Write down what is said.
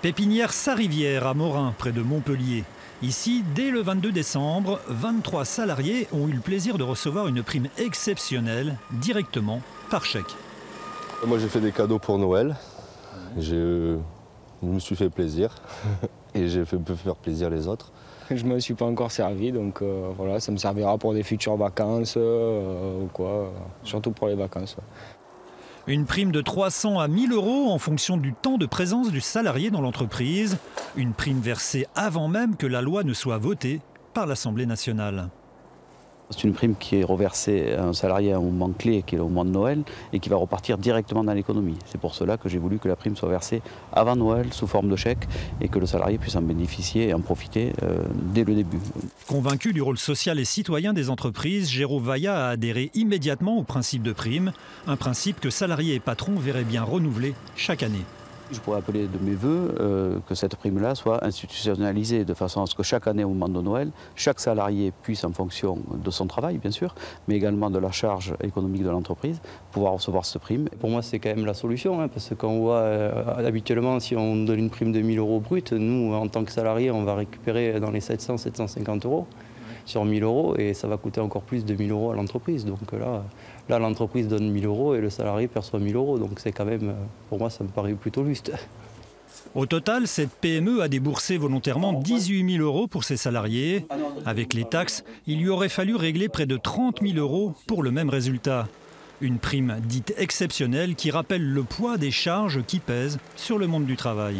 Pépinière Sa-Rivière à Morin, près de Montpellier. Ici, dès le 22 décembre, 23 salariés ont eu le plaisir de recevoir une prime exceptionnelle directement par chèque. Moi j'ai fait des cadeaux pour Noël. Je me suis fait plaisir et j'ai fait faire plaisir les autres. Je ne me suis pas encore servi, donc voilà, ça me servira pour des futures vacances ou quoi, surtout pour les vacances. Une prime de 300 à 1000 euros en fonction du temps de présence du salarié dans l'entreprise. Une prime versée avant même que la loi ne soit votée par l'Assemblée nationale. C'est une prime qui est reversée à un salarié à un moment clé, qui est au moment de Noël, et qui va repartir directement dans l'économie. C'est pour cela que j'ai voulu que la prime soit versée avant Noël, sous forme de chèque, et que le salarié puisse en bénéficier et en profiter dès le début. Convaincu du rôle social et citoyen des entreprises, Géraud Vaillat a adhéré immédiatement au principe de prime, un principe que salariés et patrons verraient bien renouvelé chaque année. Je pourrais appeler de mes voeux que cette prime-là soit institutionnalisée de façon à ce que chaque année au moment de Noël, chaque salarié puisse, en fonction de son travail bien sûr, mais également de la charge économique de l'entreprise, pouvoir recevoir cette prime. Pour moi c'est quand même la solution, parce qu'on voit habituellement si on donne une prime de 1000 euros brut, nous en tant que salarié on va récupérer dans les 700-750 euros sur 1000 euros et ça va coûter encore plus de 1000 euros à l'entreprise. Donc là l'entreprise donne 1000 euros et le salarié perçoit 1000 euros. Donc c'est quand même, pour moi ça me paraît plutôt juste. Au total, cette PME a déboursé volontairement 18 000 euros pour ses salariés. Avec les taxes, il lui aurait fallu régler près de 30 000 euros pour le même résultat. Une prime dite exceptionnelle qui rappelle le poids des charges qui pèsent sur le monde du travail.